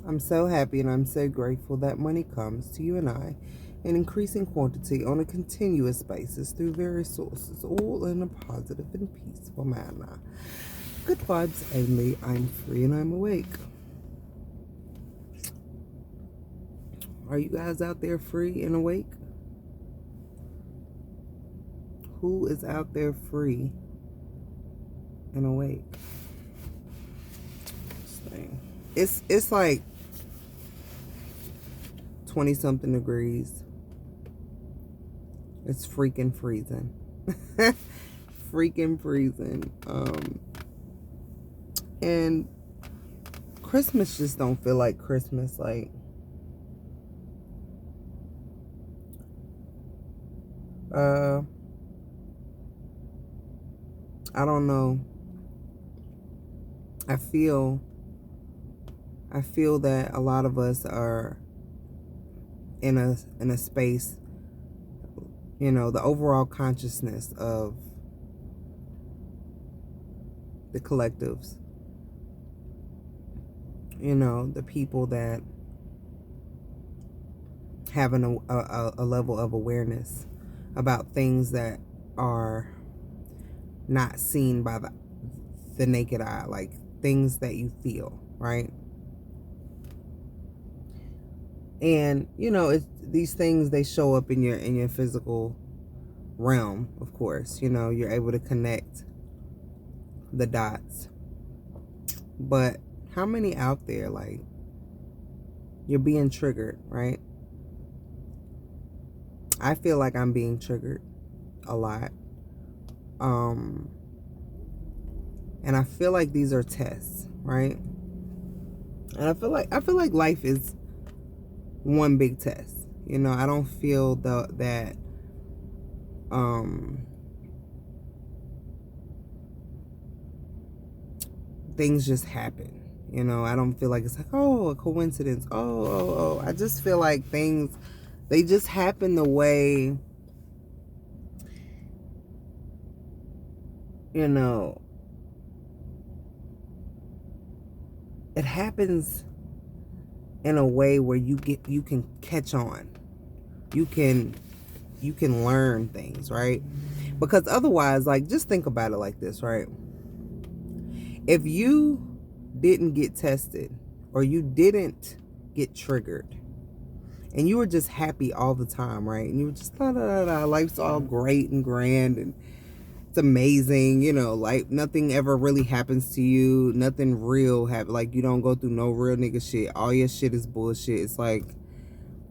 I'm so happy and I'm so grateful that money comes to you and I in increasing quantity on a continuous basis through various sources, all in a positive and peaceful manner. Good vibes only. I'm free and I'm awake. Are you guys out there free and awake? Who is out there free and awake? It's like 20 something degrees. It's freaking freezing. Freaking freezing. And Christmas just don't feel like Christmas. Like, I don't know. I feel that a lot of us are in a space, you know, the overall consciousness of the collectives, you know, the people that have a level of awareness about things that are not seen by the naked eye, like things that you feel, right? And you know, these things, they show up in your physical realm. Of course, you know, you're able to connect the dots, but how many out there, like, you're being triggered, right? I feel like I'm being triggered a lot. And I feel like these are tests, right? And I feel like life is one big test. You know, I don't feel that things just happen. You know, I don't feel like it's like, oh, a coincidence. Oh. I just feel like things, they just happen the way, you know, it happens in a way where you can catch on. You can learn things, right? Because otherwise, like, just think about it like this, right? If you didn't get tested or you didn't get triggered and you were just happy all the time, right? And you were just life's all great and grand and it's amazing, you know, like nothing ever really happens to you, nothing real happen, like you don't go through no real nigga shit, all your shit is bullshit. It's like,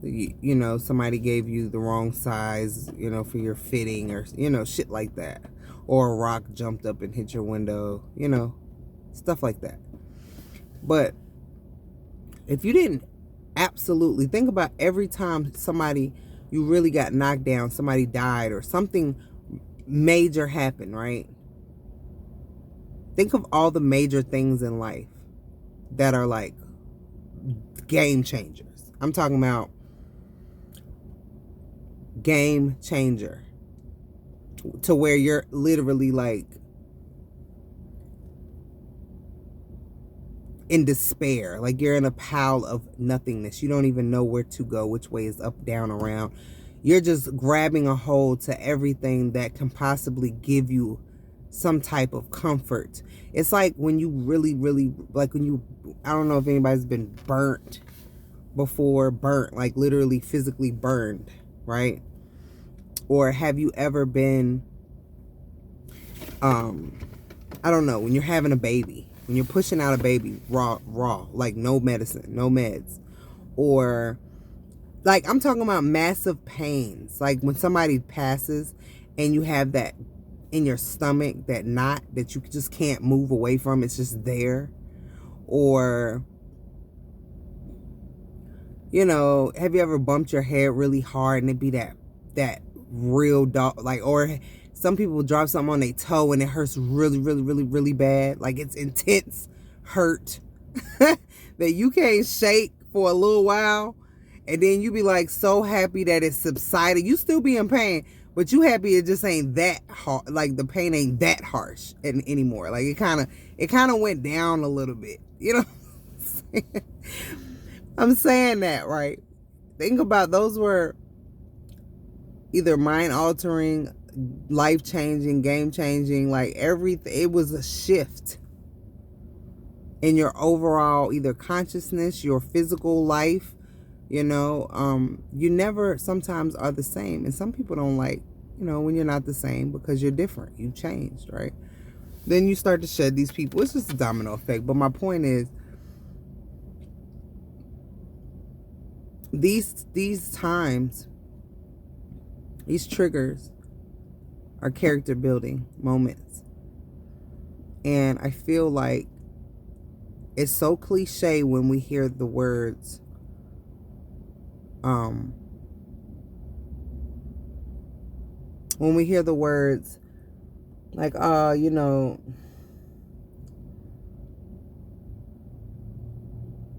you know, somebody gave you the wrong size, you know, for your fitting, or, you know, shit like that, or a rock jumped up and hit your window, you know, stuff like that. But if you didn't absolutely think about every time somebody, you really got knocked down, somebody died or something major happened, right? Think of all the major things in life that are like game changers. I'm talking about game changer, to where you're literally like in despair, like you're in a pile of nothingness. You don't even know where to go, which way is up, down, around. You're just grabbing a hold to everything that can possibly give you some type of comfort. It's like when you really, like when you, I don't know if anybody's been burnt before, like literally physically burned, right? Or have you ever been, I don't know, when you're having a baby, when you're pushing out a baby raw, like no medicine, no meds, or like I'm talking about massive pains, like when somebody passes and you have that in your stomach, that knot that you just can't move away from, it's just there. Or, you know, have you ever bumped your head really hard and it be that real dog, like, or some people drop something on their toe and it hurts really bad, like it's intense hurt that you can't shake for a little while, and then you be like so happy that it subsided. You still be in pain, but you happy it just ain't that hard, like the pain ain't that harsh anymore. Like it kind of went down a little bit, you know. I'm saying that, right? Think about, those were either mind altering, life changing, game changing, like everything. It was a shift in your overall either consciousness, your physical life. You never sometimes are the same. And some people don't like, when you're not the same, because you're different. You changed, right? Then you start to shed these people. It's just a domino effect. But my point is, these times, these triggers are character building moments. And I feel like it's so cliche when we hear the words, like,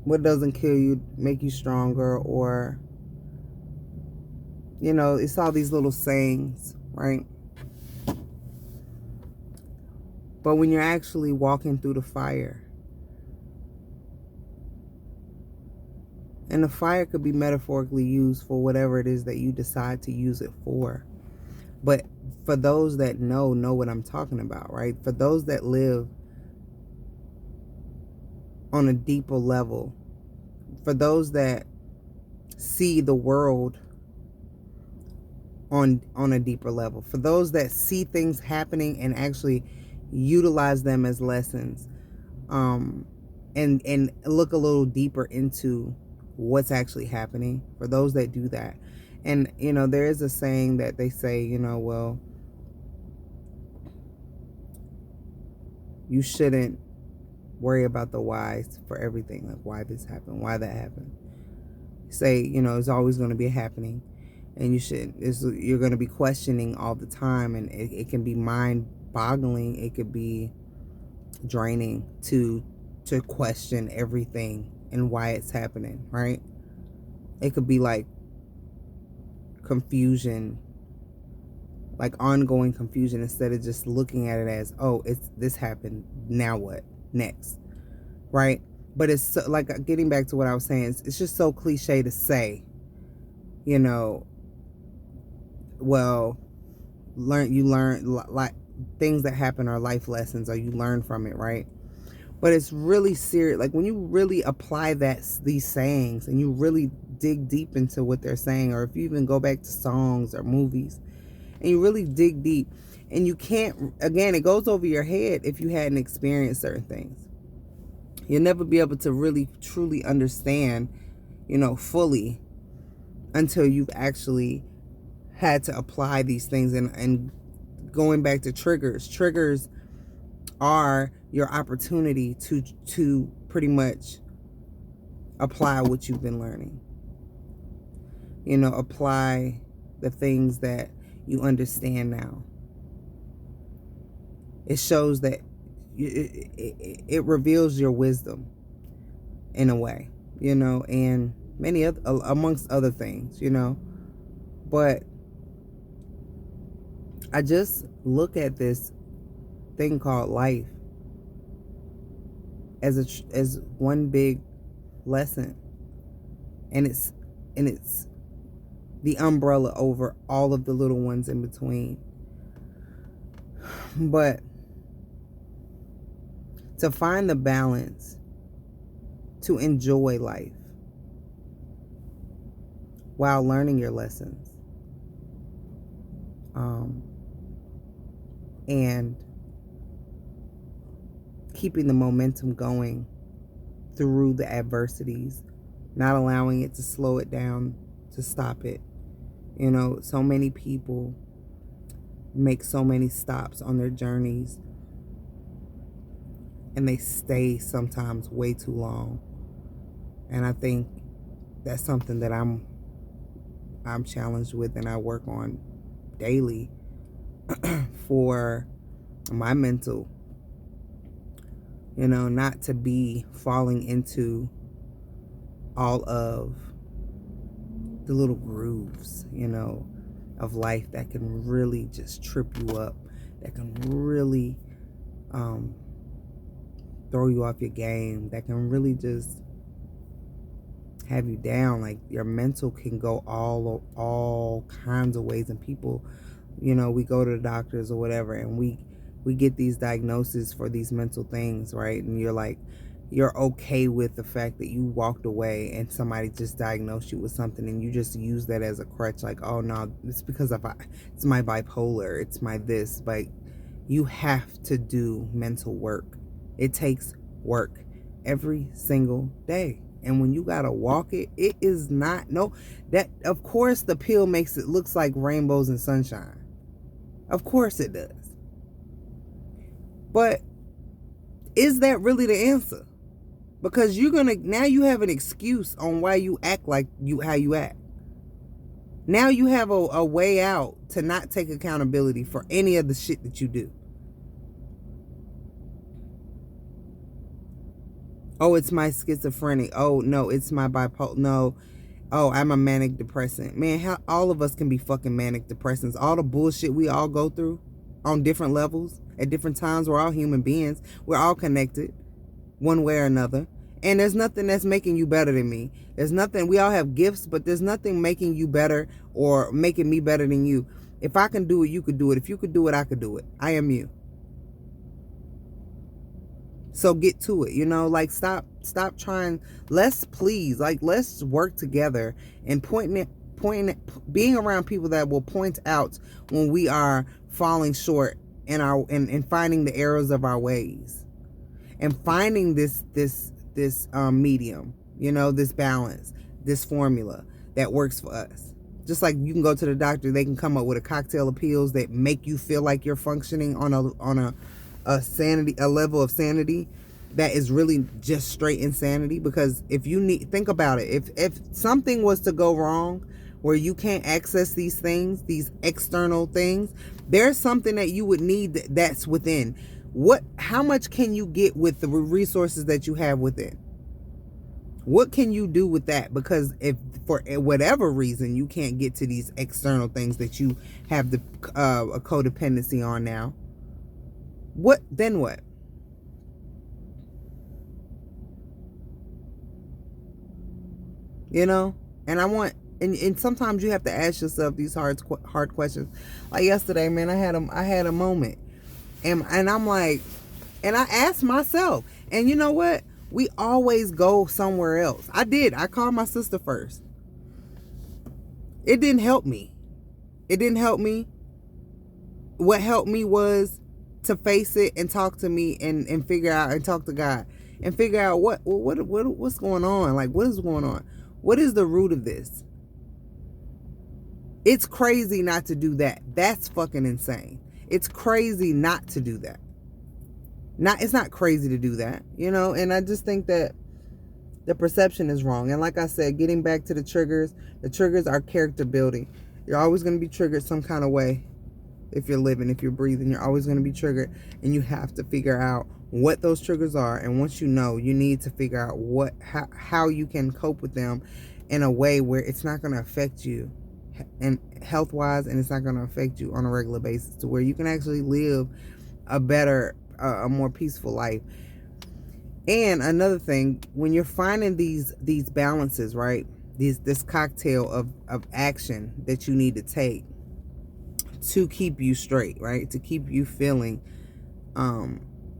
what doesn't kill you make you stronger, or, it's all these little sayings, right? But when you're actually walking through the fire, and the fire could be metaphorically used for whatever it is that you decide to use it for. But for those that know what I'm talking about, right? For those that live on a deeper level, for those that see the world on a deeper level, for those that see things happening and actually utilize them as lessons, and look a little deeper into what's actually happening, for those that do that. And there is a saying that they say, well, you shouldn't worry about the whys for everything, like why this happened, why that happened. Say, it's always going to be happening, and you're going to be questioning all the time, and it can be mind boggling. It could be draining to question everything and why it's happening, right? It could be like confusion, like ongoing confusion, instead of just looking at it as, oh, this happened, now what next, right? But it's so, like, getting back to what I was saying, it's just so cliche to say, well, you learn, like, things that happen are life lessons, or you learn from it, right? But it's really serious. Like, when you really apply these sayings, and you really dig deep into what they're saying, or if you even go back to songs or movies, and you really dig deep, and you can't, again, it goes over your head if you hadn't experienced certain things. You'll never be able to really truly understand, fully, until you've actually had to apply these things. And going back to triggers are your opportunity to pretty much apply what you've been learning. Apply the things that you understand now. It shows that it reveals your wisdom in a way, and many other, amongst other things, but I just look at this thing called life as one big lesson, and it's the umbrella over all of the little ones in between. But to find the balance, to enjoy life while learning your lessons, and keeping the momentum going through the adversities, not allowing it to slow it down, to stop it. So many people make so many stops on their journeys, and they stay sometimes way too long. And I think that's something that I'm challenged with, and I work on daily for my mental, not to be falling into all of the little grooves, of life that can really just trip you up, that can really throw you off your game, that can really just have you down. Like, your mental can go all kinds of ways. And people, you know, we go to the doctors or whatever, and we get these diagnoses for these mental things, right? And you're like, you're okay with the fact that you walked away and somebody just diagnosed you with something, and you just use that as a crutch. Like, oh no, it's because it's my bipolar, it's my this. But you have to do mental work. It takes work every single day. And when you gotta walk it, it is not, no, that, of course the pill makes it looks like rainbows and sunshine. Of course it does. But is that really the answer? Because now you have an excuse on why you act like how you act. Now you have a way out to not take accountability for any of the shit that you do. Oh, it's my schizophrenic. Oh, no, it's my bipolar. No. Oh, I'm a manic depressant. Man, how all of us can be fucking manic depressants. All the bullshit we all go through on different levels at different times. We're all human beings. We're all connected one way or another. And there's nothing that's making you better than me. There's nothing. We all have gifts, but there's nothing making you better or making me better than you. If I can do it, you could do it. If you could do it, I could do it. I am you. So get to it, you know, like stop trying. Let's work together and being around people that will point out when we are falling short in finding the errors of our ways, and finding this medium, you know, this balance, this formula that works for us. Just like you can go to the doctor, they can come up with a cocktail of pills that make you feel like you're functioning on a level of sanity that is really just straight insanity. Because think about it, if something was to go wrong where you can't access these things, these external things, there's something that you would need that's within. How much can you get with the resources that you have within? What can you do with that? Because if for whatever reason you can't get to these external things that you have a codependency on now, what? You know? And and sometimes you have to ask yourself these hard questions. Like yesterday, man, I had a moment, and I'm like, and I asked myself, and you know what? We always go somewhere else. I called my sister first. It didn't help me. What helped me was to face it and talk to me and figure out, and talk to God and figure out what's going on. Like, what is going on? What is the root of this? It's crazy not to do that. That's fucking insane. It's crazy not to do that. It's not crazy to do that, you know? And I just think that the perception is wrong. And like I said, getting back to the triggers are character building. You're always going to be triggered some kind of way. If you're living, if you're breathing, you're always going to be triggered, and you have to figure out what those triggers are. And once you know, you need to figure out how you can cope with them in a way where it's not going to affect you and health wise, and it's not going to affect you on a regular basis, to where you can actually live a better, a more peaceful life. And another thing, when you're finding these balances, right, this cocktail of action that you need to take to keep you straight, right, to keep you feeling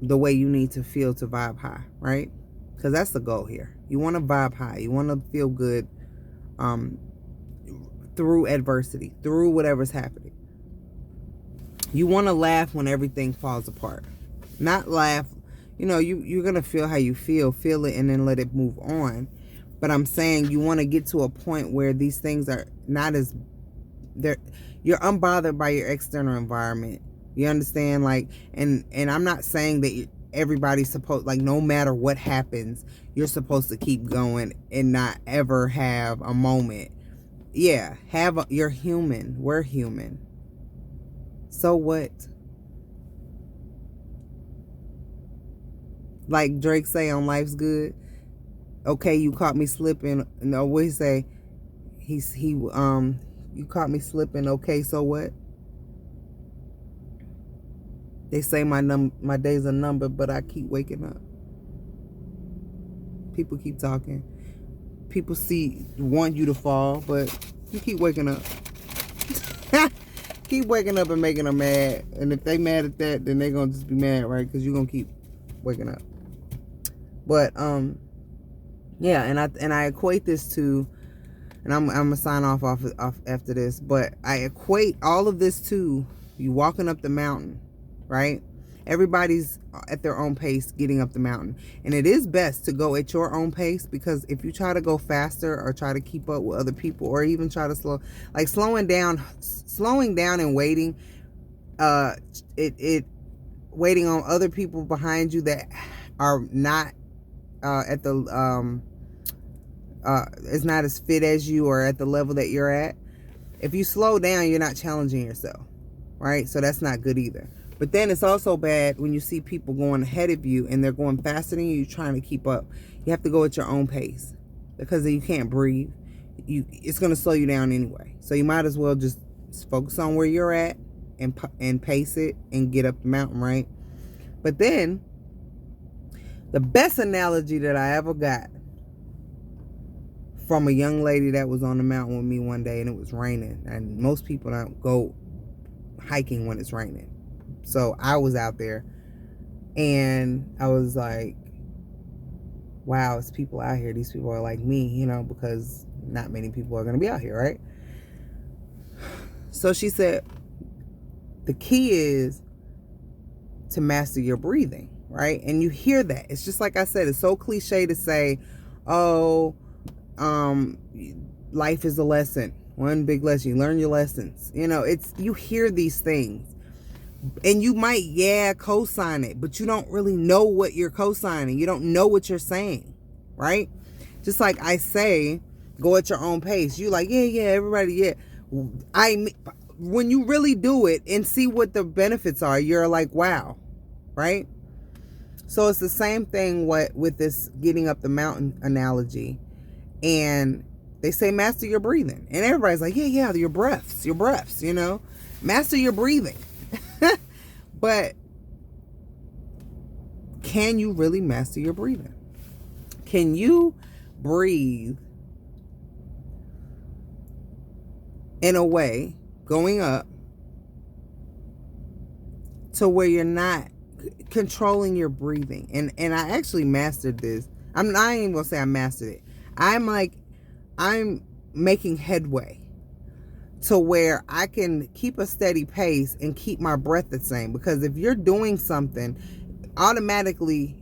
the way you need to feel to vibe high, right? Because that's the goal here. You want to vibe high. You want to feel good through adversity, through whatever's happening. You want to laugh when everything falls apart. Not laugh, you know, you're going to feel how you feel it, and then let it move on. But I'm saying you want to get to a point where these things are not as, you're unbothered by your external environment. You understand? Like, and I'm not saying that everybody's supposed, like, no matter what happens, you're supposed to keep going and not ever have a moment. Yeah, you're human. We're human. So what? Like Drake say on Life's Good, okay, you caught me slipping. No, what he say? You caught me slipping. Okay, so what? They say my days are numbered, but I keep waking up. People keep talking. people want you to fall, but you keep waking up. Keep waking up and making them mad. And if they mad at that, then they're going to just be mad, right? Because you're going to keep waking up. But, yeah, and I equate this to, and I'm going to sign off after this, but I equate all of this to you walking up the mountain, right? Everybody's at their own pace getting up the mountain. And it is best to go at your own pace, because if you try to go faster or try to keep up with other people, or even try to slowing down and waiting, waiting on other people behind you that are not at the is not as fit as you or at the level that you're at. If you slow down, you're not challenging yourself, right? So that's not good either. But then it's also bad when you see people going ahead of you and they're going faster than you, trying to keep up. You have to go at your own pace, because then you can't breathe. It's going to slow you down anyway. So you might as well just focus on where you're at and pace it and get up the mountain, right? But then the best analogy that I ever got from a young lady that was on the mountain with me one day, and it was raining, and most people don't go hiking when it's raining. So I was out there and I was like, wow, it's people out here. These people are like me, because not many people are going to be out here, right? So she said, the key is to master your breathing, right? And you hear that. It's just like I said, it's so cliche to say, oh, life is a lesson. One big lesson. You learn your lessons. You hear these things. And you might, co-sign it, but you don't really know what you're co-signing. You don't know what you're saying, right? Just like I say, go at your own pace. You like, everybody, when you really do it and see what the benefits are, you're like, wow, right? So it's the same thing with this getting up the mountain analogy. And they say, master your breathing. And everybody's like, your breaths, master your breathing. But can you really master your breathing? Can you breathe in a way going up to where you're not controlling your breathing? And I actually mastered this. I ain't even gonna say I mastered it. I'm making headway to where I can keep a steady pace and keep my breath the same. Because if you're doing something, automatically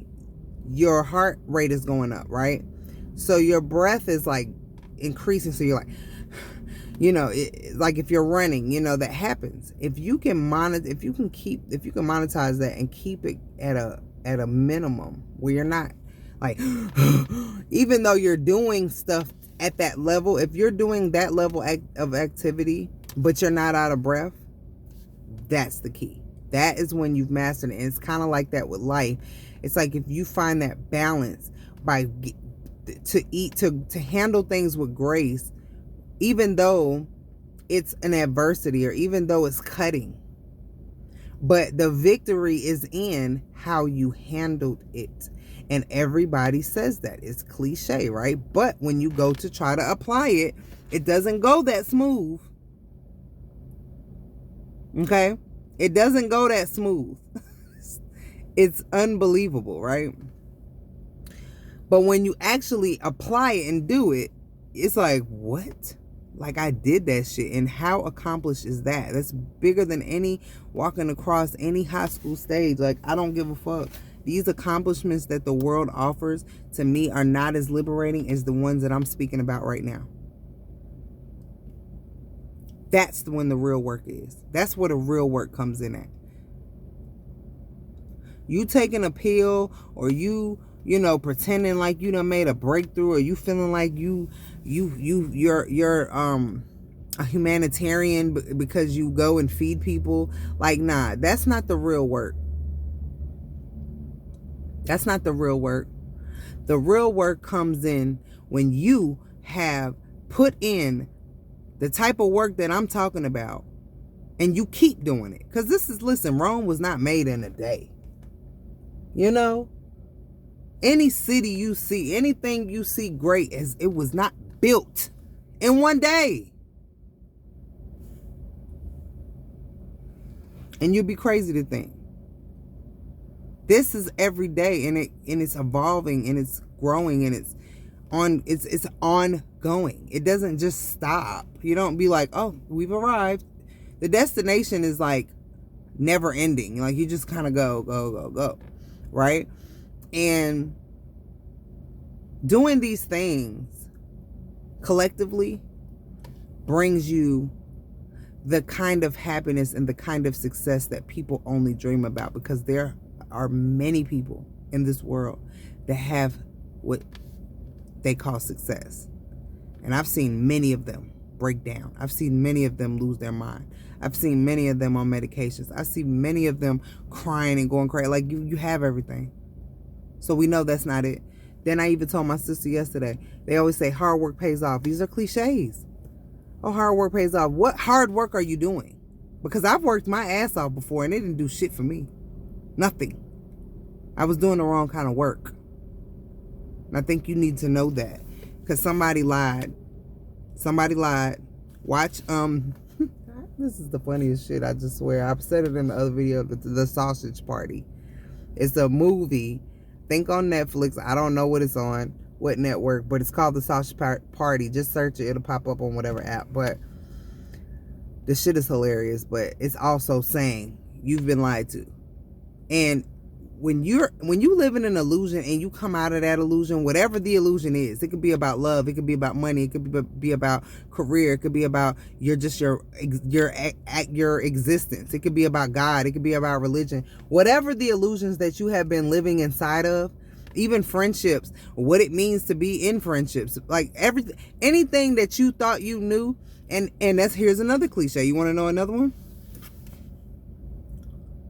your heart rate is going up, right? So your breath is like increasing. So you're like, like if you're running, that happens. If you can monetize that and keep it at a minimum where you're not like, even though you're doing stuff at that level, if you're doing that level of activity, but you're not out of breath, that's the key. That is when you've mastered it. And it's kind of like that with life. It's like if you find that balance to handle things with grace, even though it's an adversity or even though it's cutting, but the victory is in how you handled it. And everybody says that. It's cliche, right? But when you go to try to apply it, it doesn't go that smooth. Okay? It doesn't go that smooth. It's unbelievable, right? But when you actually apply it and do it, it's like, what? Like, I did that shit. And how accomplished is that? That's bigger than any walking across any high school stage. Like, I don't give a fuck. These accomplishments that the world offers to me are not as liberating as the ones that I'm speaking about right now. That's when the real work is. That's where the real work comes in at. You taking a pill, or you pretending like you done made a breakthrough, or you feeling like you're a humanitarian because you go and feed people. Like, nah, that's not the real work. That's not the real work. The real work comes in when you have put in the type of work that I'm talking about, and you keep doing it. Because listen, Rome was not made in a day. And Any city you see, anything you see great, as it was not built in one day. And you'd be crazy to think. This is every day, and it's evolving, and it's growing, and it's ongoing. It doesn't just stop. You don't be like, oh, we've arrived. The destination is like never ending. Like you just kind of go, right? And doing these things collectively brings you the kind of happiness and the kind of success that people only dream about, because there are many people in this world that have what they call success. And I've seen many of them break down. I've seen many of them lose their mind. I've seen many of them on medications. I see many of them crying and going crazy. Like you have everything. So we know that's not it. Then I even told my sister yesterday, they always say hard work pays off. These are cliches. Oh, hard work pays off. What hard work are you doing? Because I've worked my ass off before and it didn't do shit for me. Nothing. I was doing the wrong kind of work. And I think you need to know that. Because somebody lied. Somebody lied. Watch, this is the funniest shit, I just swear. I've said it in the other video, the Sausage Party. It's a movie. Think on Netflix. I don't know what it's on, what network, but it's called the Sausage Party. Just search it. It'll pop up on whatever app. But this shit is hilarious. But it's also saying you've been lied to. And when you live in an illusion and you come out of that illusion, whatever the illusion is, it could be about love, it could be about money, it could be about career, it could be about your existence, it could be about God, it could be about religion. Whatever the illusions that you have been living inside of, even friendships, what it means to be in friendships, like everything, anything that you thought you knew, and here's another cliche. You want to know another one?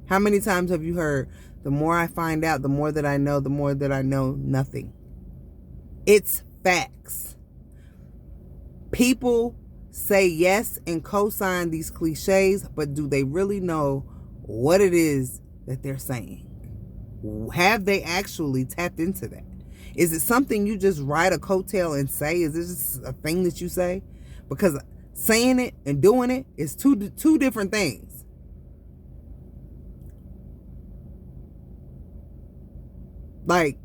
How many times have you heard, the more I find out, the more that I know, the more that I know nothing? It's facts. People say yes and co-sign these cliches, but do they really know what it is that they're saying? Have they actually tapped into that? Is it something you just ride a coattail and say? Is this just a thing that you say? Because saying it and doing it is two different things. Like,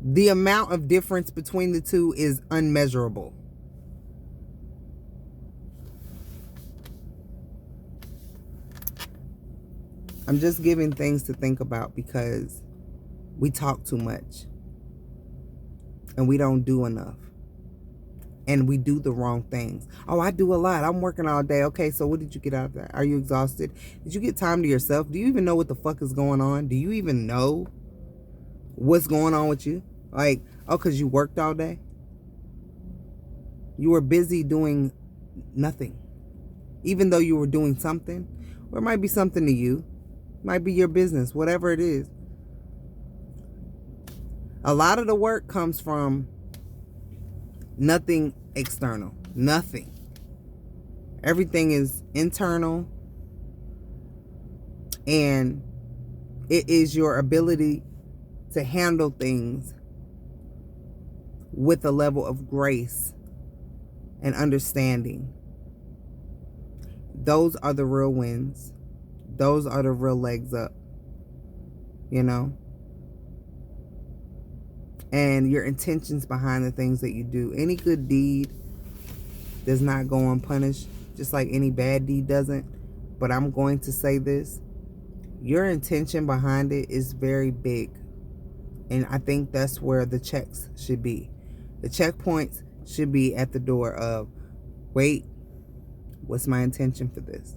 the amount of difference between the two is unmeasurable. I'm just giving things to think about because we talk too much and we don't do enough. And we do the wrong things. Oh, I do a lot. I'm working all day. Okay, so what did you get out of that? Are you exhausted? Did you get time to yourself? Do you even know what the fuck is going on? Do you even know what's going on with you? Like, oh, because you worked all day? You were busy doing nothing. Even though you were doing something. Or it might be something to you. It might be your business. Whatever it is. A lot of the work comes from nothing external. Nothing. Everything is internal. And it is your ability to handle things with a level of grace and understanding. Those are the real wins. Those are the real legs up. You know? And your intentions behind the things that you do. Any good deed does not go unpunished, just like any bad deed doesn't. But I'm going to say this. Your intention behind it is very big. And I think that's where the checks should be. The checkpoints should be at the door of, wait, what's my intention for this?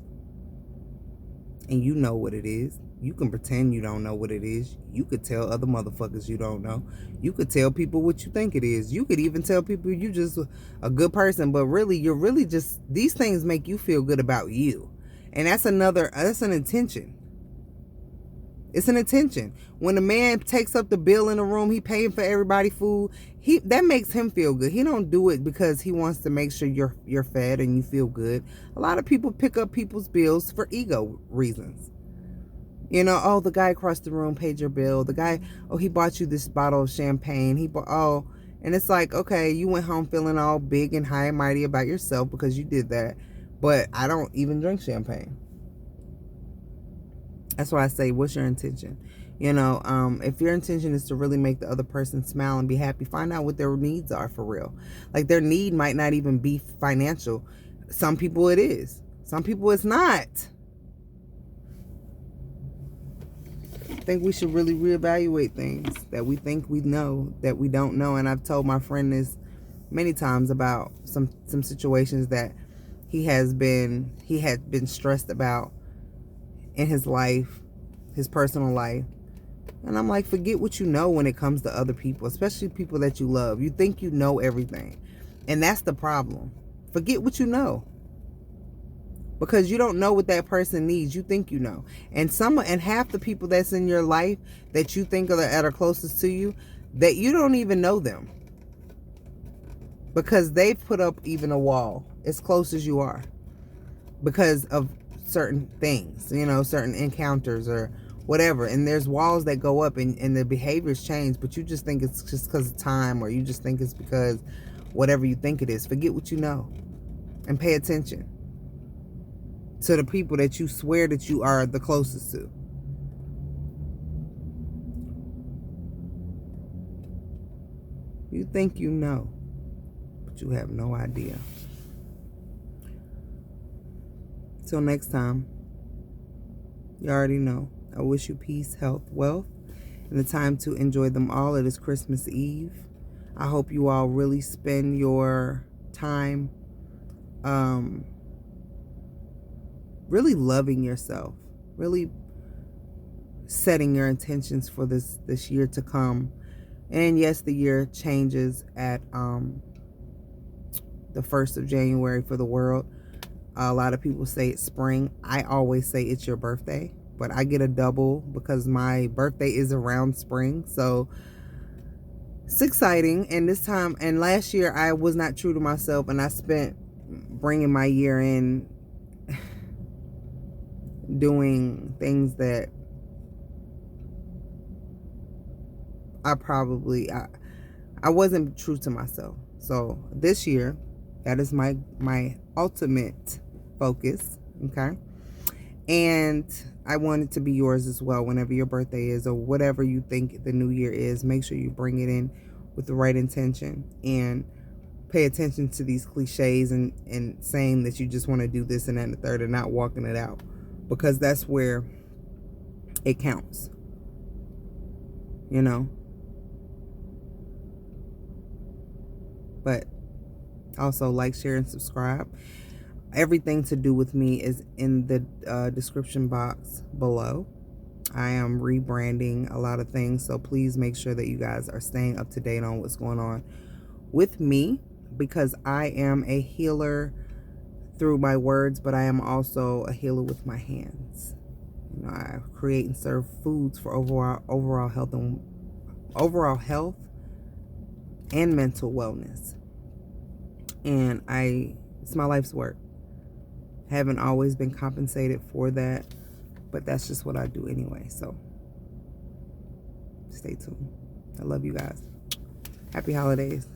And you know what it is. You can pretend you don't know what it is. You could tell other motherfuckers you don't know. You could tell people what you think it is. You could even tell people you just a good person, but really, you're really just, these things make you feel good about you. And that's an intention. It's an intention. When a man takes up the bill in the room, he paying for everybody food, that makes him feel good. He don't do it because he wants to make sure you're fed and you feel good. A lot of people pick up people's bills for ego reasons. You know, oh, the guy across the room paid your bill. The guy, oh, he bought you this bottle of champagne. And it's like, okay, you went home feeling all big and high and mighty about yourself because you did that. But I don't even drink champagne. That's why I say, what's your intention? You know, if your intention is to really make the other person smile and be happy, find out what their needs are for real. Like, their need might not even be financial. Some people it is. Some people it's not. I think we should really reevaluate things that we think we know that we don't know. And I've told my friend this many times about some situations that he had been stressed about in his life, his personal life. And I'm like, forget what you know when it comes to other people, especially people that you love. You think you know everything. And that's the problem. Forget what you know. Because you don't know what that person needs. You think you know. And half the people that's in your life that you think are closest to you, that you don't even know them. Because they've put up even a wall as close as you are. Because of certain things, you know, certain encounters or whatever. And there's walls that go up and the behaviors change, but you just think it's just because of time, or you just think it's because whatever you think it is. Forget what you know and pay attention to the people that you swear that you are the closest to. You think you know, but you have no idea. Till next time, you already know. I wish you peace, health, wealth, and the time to enjoy them all. It is Christmas Eve. I hope you all really spend your time really loving yourself, really setting your intentions for this year to come. And yes, the year changes at the 1st of January for the world. A lot of people say it's spring. I always say it's your birthday, but I get a double because my birthday is around spring. So it's exciting. And this time, and last year, I was not true to myself, and I spent bringing my year in doing things that I wasn't true to myself. So this year, that is my ultimate focus, okay? And I want it to be yours as well. Whenever your birthday is, or whatever you think the new year is, make sure you bring it in with the right intention and pay attention to these cliches and saying that you just want to do this and that and the third, and not walking it out, because that's where it counts, you know. But also, like, share, and subscribe. Everything to do with me is in the description box below. I am rebranding a lot of things, so please make sure that you guys are staying up to date on what's going on with me, because I am a healer through my words, but I am also a healer with my hands. You know, I create and serve foods for overall health and mental wellness. And it's my life's work. Haven't always been compensated for that, but that's just what I do anyway. So stay tuned. I love you guys. Happy holidays.